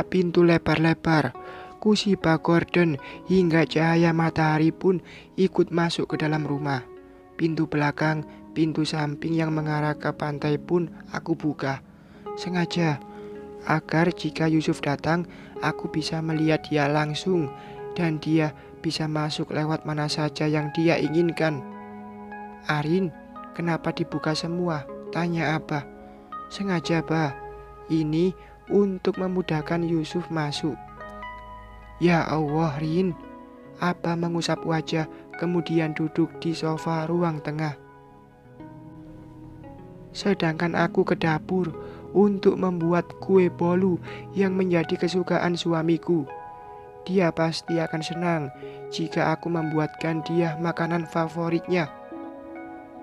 Kubuka pintu lebar-lebar, kusiba gorden hingga cahaya matahari pun ikut masuk ke dalam rumah. Pintu belakang, pintu samping yang mengarah ke pantai pun aku buka. Sengaja, agar jika Yusuf datang, aku bisa melihat dia langsung dan dia bisa masuk lewat mana saja yang dia inginkan. Arin, kenapa dibuka semua? Tanya Abah. Sengaja, Bah. Ini untuk memudahkan Yusuf masuk. Ya Allah, Rin. Abah mengusap wajah, kemudian duduk di sofa ruang tengah. Sedangkan aku ke dapur untuk membuat kue bolu yang menjadi kesukaan suamiku. Dia pasti akan senang jika aku membuatkan dia makanan favoritnya.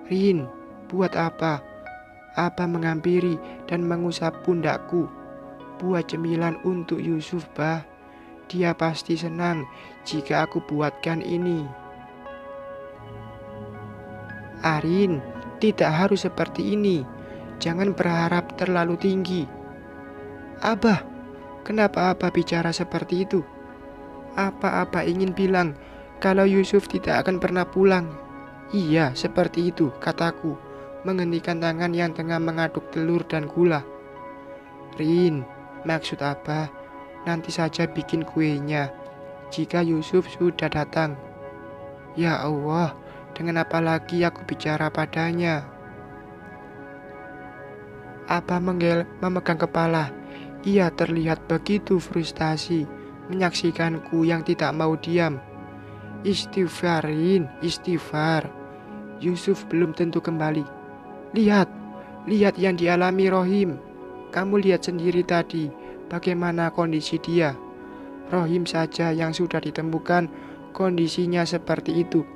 Rin, buat apa? Abah menghampiri dan mengusap pundakku. Buat cemilan untuk Yusuf, Bah. Dia pasti senang jika aku buatkan ini. Arin, tidak harus seperti ini. Jangan berharap terlalu tinggi. Abah, kenapa Abah bicara seperti itu? Apa Abah ingin bilang kalau Yusuf tidak akan pernah pulang? Iya, seperti itu, kataku, menghentikan tangan yang tengah mengaduk telur dan gula. Rin, maksud Abah, nanti saja bikin kuenya jika Yusuf sudah datang. Ya Allah, dengan apa lagi aku bicara padanya? Abah memegang kepala. Ia terlihat begitu frustasi menyaksikanku yang tidak mau diam. Istighfar, Rin, istighfar. Yusuf belum tentu kembali. Lihat yang dialami Rohim. Kamu lihat sendiri tadi bagaimana kondisi dia. Rohim saja yang sudah ditemukan kondisinya seperti itu.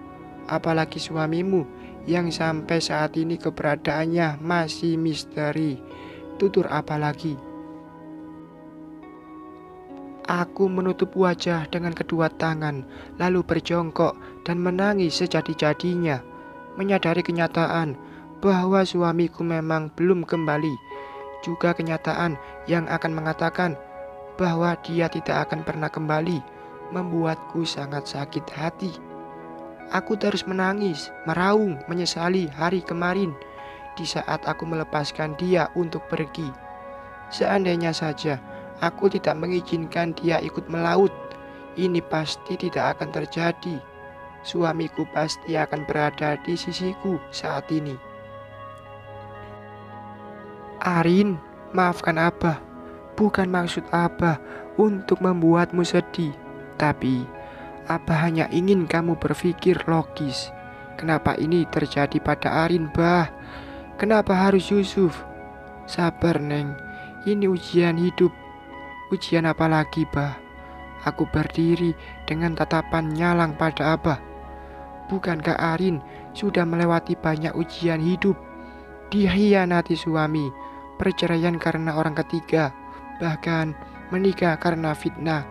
Apalagi suamimu yang sampai saat ini keberadaannya masih misteri. Tutur apa lagi? Aku menutup wajah dengan kedua tangan, lalu berjongkok dan menangis sejadi-jadinya, menyadari kenyataan bahwa suamiku memang belum kembali, juga kenyataan yang akan mengatakan bahwa dia tidak akan pernah kembali, membuatku sangat sakit hati. Aku terus menangis, meraung, menyesali hari kemarin di saat aku melepaskan dia untuk pergi. Seandainya saja aku tidak mengizinkan dia ikut melaut, ini pasti tidak akan terjadi. Suamiku pasti akan berada di sisiku saat ini. Arin, maafkan Abah. Bukan maksud Abah untuk membuatmu sedih, tapi Abah hanya ingin kamu berpikir logis. Kenapa ini terjadi pada Arin, Bah? Kenapa harus Yusuf? Sabar, Neng. Ini ujian hidup. Ujian apa lagi, Bah? Aku berdiri dengan tatapan nyalang pada Abah. Bukankah Arin sudah melewati banyak ujian hidup? Dikhianati suami, perceraian karena orang ketiga, bahkan menikah karena fitnah.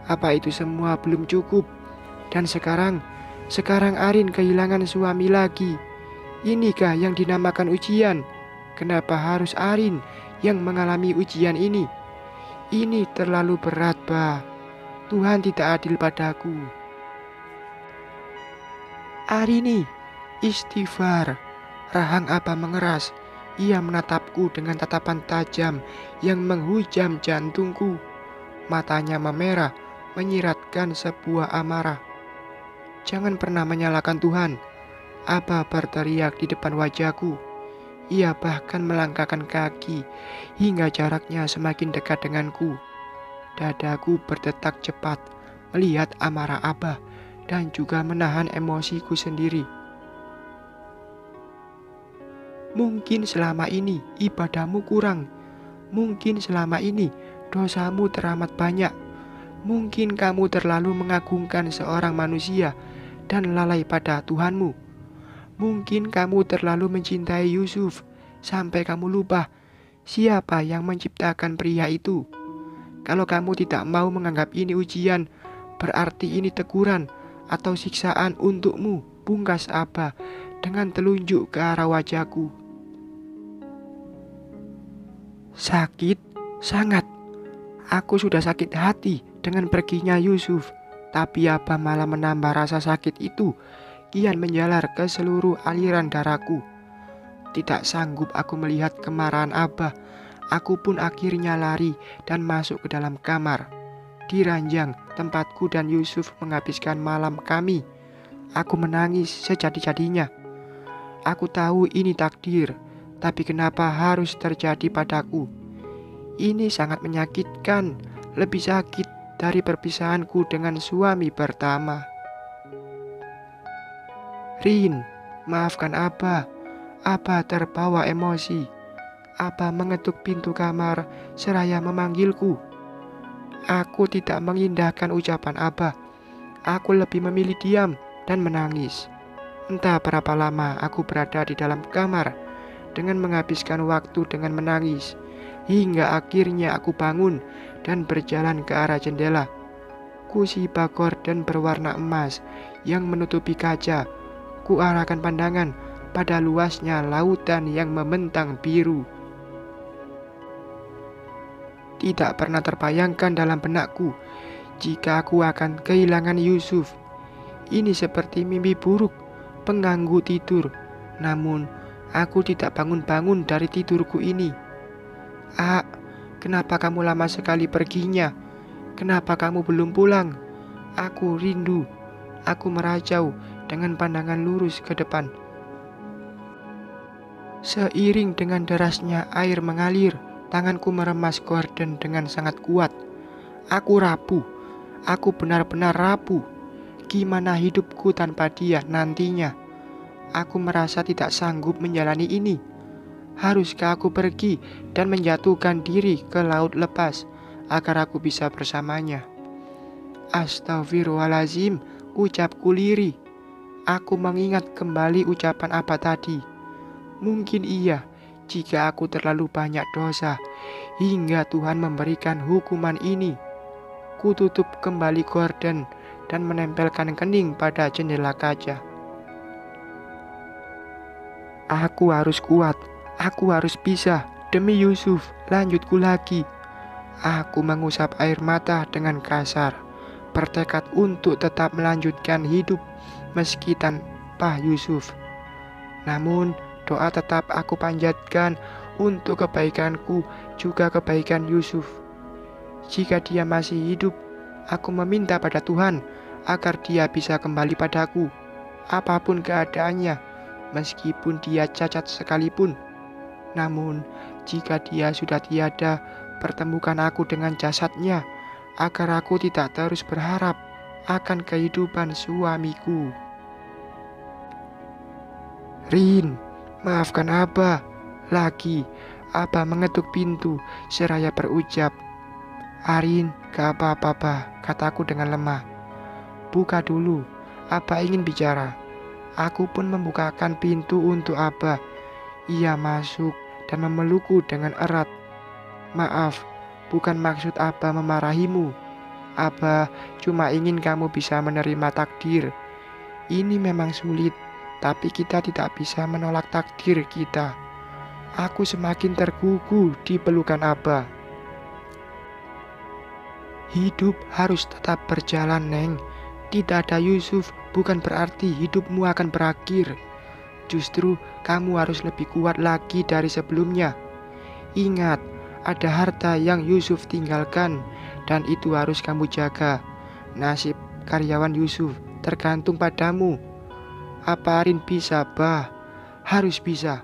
Apa itu semua belum cukup? Dan sekarang Arin kehilangan suami lagi. Inikah yang dinamakan ujian? Kenapa harus Arin yang mengalami ujian ini? Ini terlalu berat, Bah. Tuhan tidak adil padaku. Arini, istighfar. Rahang Abah mengeras. Ia menatapku dengan tatapan tajam yang menghujam jantungku. Matanya memerah, menyiratkan sebuah amarah. Jangan pernah menyalahkan Tuhan. Abah berteriak di depan wajahku. Ia bahkan melangkahkan kaki hingga jaraknya semakin dekat denganku. Dadaku berdetak cepat melihat amarah Abah dan juga menahan emosiku sendiri. Mungkin selama ini ibadahmu kurang. Mungkin selama ini dosamu teramat banyak. Mungkin kamu terlalu mengagungkan seorang manusia dan lalai pada Tuhanmu. Mungkin kamu terlalu mencintai Yusuf sampai kamu lupa siapa yang menciptakan pria itu. Kalau kamu tidak mau menganggap ini ujian, berarti ini teguran atau siksaan untukmu, pungkas Abah dengan telunjuk ke arah wajahku. Sakit, sangat. Aku sudah sakit hati dengan perginya Yusuf, tapi Abah malah menambah rasa sakit itu kian menjalar ke seluruh aliran darahku. Tidak sanggup aku melihat kemarahan Abah, aku pun akhirnya lari dan masuk ke dalam kamar. Di ranjang tempatku dan Yusuf menghabiskan malam kami, aku menangis sejadi-jadinya. Aku tahu ini takdir, tapi kenapa harus terjadi padaku? Ini sangat menyakitkan, lebih sakit dari perpisahanku dengan suami pertama. Rin, maafkan Abah. Abah terbawa emosi. Abah mengetuk pintu kamar seraya memanggilku. Aku tidak mengindahkan ucapan Abah. Aku lebih memilih diam dan menangis. Entah berapa lama aku berada di dalam kamar dengan menghabiskan waktu dengan menangis, hingga akhirnya aku bangun dan berjalan ke arah jendela. Kursi gorden berwarna emas yang menutupi kaca. Ku arahkan pandangan pada luasnya lautan yang membentang biru. Tidak pernah terbayangkan dalam benakku jika aku akan kehilangan Yusuf. Ini seperti mimpi buruk, pengganggu tidur. Namun, aku tidak bangun-bangun dari tidurku ini. Kenapa kamu lama sekali perginya? Kenapa kamu belum pulang? Aku rindu. Aku merajau dengan pandangan lurus ke depan. Seiring dengan derasnya air mengalir, tanganku meremas gorden dengan sangat kuat. Aku rapuh. Aku benar-benar rapuh. Gimana hidupku tanpa dia nantinya? Aku merasa tidak sanggup menjalani ini. Haruskah aku pergi dan menjatuhkan diri ke laut lepas agar aku bisa bersamanya? Astagfirullahalazim, ucapku lirih. Aku mengingat kembali ucapan Abah tadi. Mungkin iya jika aku terlalu banyak dosa hingga Tuhan memberikan hukuman ini. Ku tutup kembali gorden dan menempelkan kening pada jendela kaca. Aku harus kuat, aku harus bisa, demi Yusuf, lanjutku lagi. Aku mengusap air mata dengan kasar, bertekad untuk tetap melanjutkan hidup meski tanpa Yusuf. Namun, doa tetap aku panjatkan untuk kebaikanku, juga kebaikan Yusuf. Jika dia masih hidup, aku meminta pada Tuhan agar dia bisa kembali padaku, apapun keadaannya, meskipun dia cacat sekalipun. Namun, jika dia sudah tiada, pertemukan aku dengan jasadnya, agar aku tidak terus berharap akan kehidupan suamiku. Rin, maafkan Abah. Lagi, Abah mengetuk pintu seraya berucap. Arin, gak apa-apa, Bah, kataku dengan lemah. Buka dulu, Abah ingin bicara. Aku pun membukakan pintu untuk Abah. Ia masuk dan memelukku dengan erat. Maaf, bukan maksud Abah memarahimu. Abah cuma ingin kamu bisa menerima takdir. Ini memang sulit, tapi kita tidak bisa menolak takdir kita. Aku semakin tergugu di pelukan Abah. Hidup harus tetap berjalan, Neng. Tidak ada Yusuf bukan berarti hidupmu akan berakhir. Justru kamu harus lebih kuat lagi dari sebelumnya. Ingat, ada harta yang Yusuf tinggalkan dan itu harus kamu jaga. Nasib karyawan Yusuf tergantung padamu. Apa Arin bisa, Bah? Harus bisa.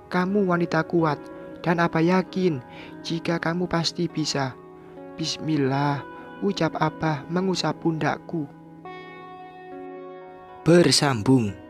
Kamu wanita kuat dan Abah yakin jika kamu pasti bisa. Bismillah, ucap Abah mengusap pundakku. Bersambung.